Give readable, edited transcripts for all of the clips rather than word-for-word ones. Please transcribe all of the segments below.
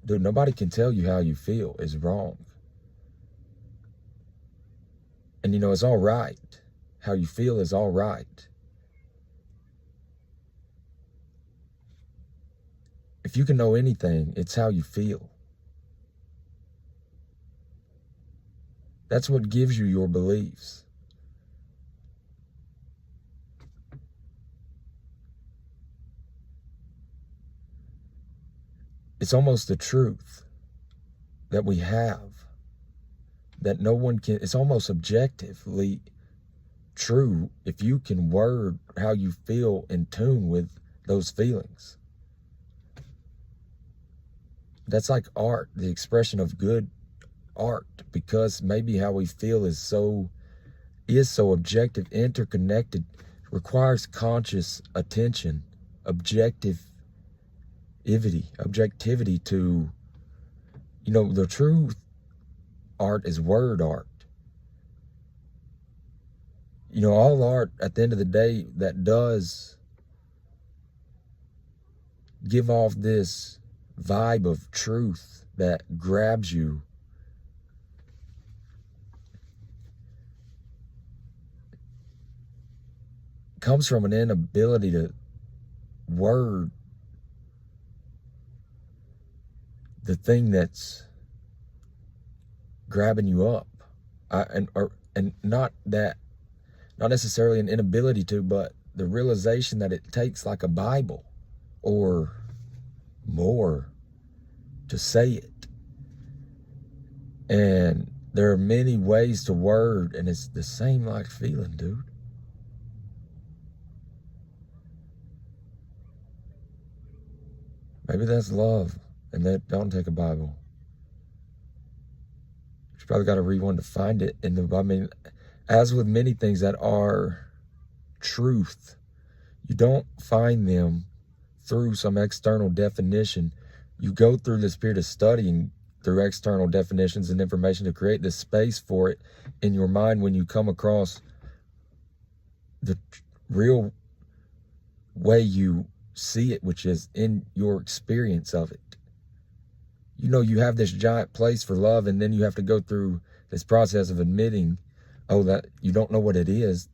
Dude, nobody can tell you how you feel is wrong. And you know, it's all right. How you feel is all right. If you can know anything, it's how you feel. That's what gives you your beliefs. It's almost the truth that we have that no one can, it's almost objectively true if you can word how you feel in tune with those feelings. That's like art, the expression of good art, because maybe how we feel is so objective, interconnected, requires conscious attention, objectivity to, you know, the true art is word art. You know, all art at the end of the day that does give off this vibe of truth that grabs you, comes from an inability to word the thing that's grabbing you up, and not necessarily an inability to, but the realization that it takes like a Bible or more to say it. And there are many ways to word, and it's the same like feeling, dude. Maybe that's love, and that don't take a Bible. You probably got to read one to find it. I mean, as with many things that are truth, you don't find them through some external definition. You go through the spirit of studying through external definitions and information to create this space for it in your mind when you come across the real way you see it, which is in your experience of it. You know, you have this giant place for love, and then you have to go through this process of admitting, oh, that you don't know what it is,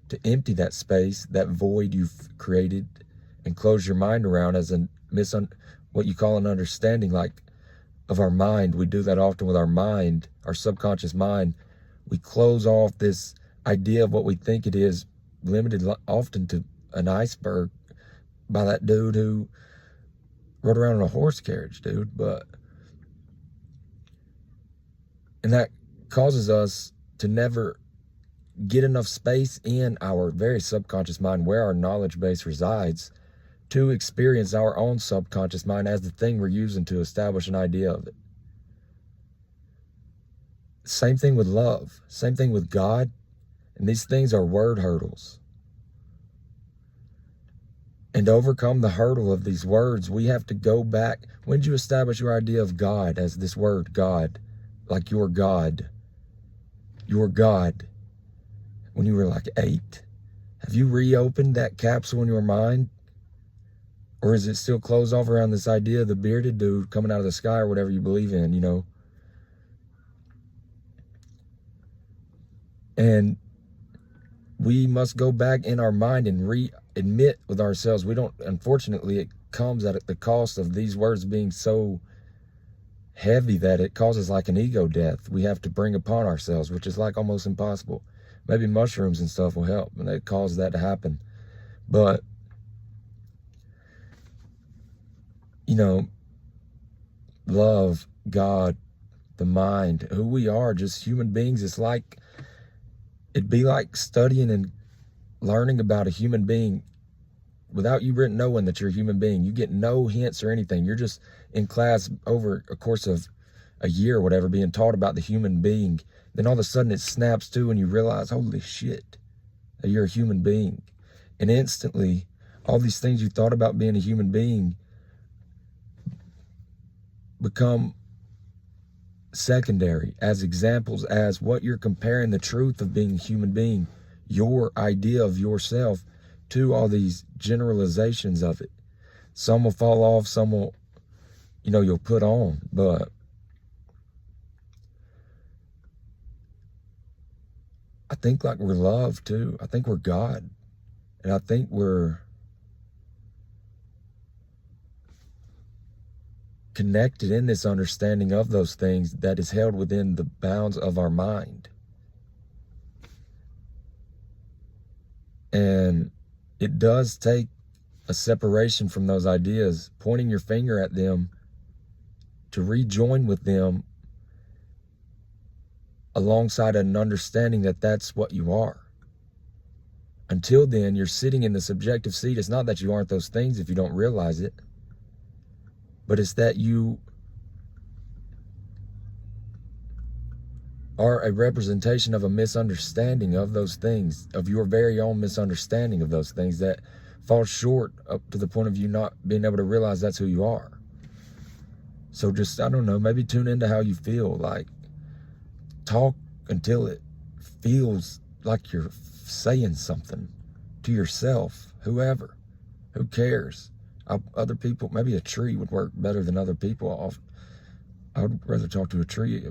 to empty that space, that void you've created, and close your mind around as what you call an understanding, like of our mind. We do that often with our mind, our subconscious mind. We close off this idea of what we think it is, limited often to an iceberg by that dude who rode around in a horse carriage, dude. And that causes us to never get enough space in our very subconscious mind, where our knowledge base resides, to experience our own subconscious mind as the thing we're using to establish an idea of it. Same thing with love, same thing with God. And these things are word hurdles. And to overcome the hurdle of these words, we have to go back. When did you establish your idea of God as this word, God? Like your God. Your God. When you were like 8? Have you reopened that capsule in your mind? Or is it still closed off around this idea of the bearded dude coming out of the sky, or whatever you believe in, you know? And we must go back in our mind and admit with ourselves. We don't, unfortunately, it comes at the cost of these words being so heavy that it causes like an ego death we have to bring upon ourselves, which is like almost impossible. Maybe mushrooms and stuff will help, and it causes that to happen. But, you know, love, God, the mind, who we are, just human beings. It'd be like studying and learning about a human being without you knowing that you're a human being. You get no hints or anything. You're just in class over a course of a year or whatever, being taught about the human being. Then all of a sudden it snaps to, and you realize, holy shit, that you're a human being. And instantly, all these things you thought about being a human being become secondary as examples, as what you're comparing the truth of being a human being, your idea of yourself, to all these generalizations of it. Some will fall off, some will, you'll put on. But I think like we're love too. I think we're God. And I think we're connected in this understanding of those things that is held within the bounds of our mind. And it does take a separation from those ideas, pointing your finger at them, to rejoin with them alongside an understanding that that's what you are. Until then, you're sitting in the subjective seat. It's not that you aren't those things if you don't realize it, but it's that you are a representation of a misunderstanding of those things, of your very own misunderstanding of those things that falls short up to the point of you not being able to realize that's who you are. So just, I don't know, maybe tune into how you feel. Like, talk until it feels like you're saying something to yourself, whoever, who cares? Other people, maybe a tree would work better than other people. I would rather talk to a tree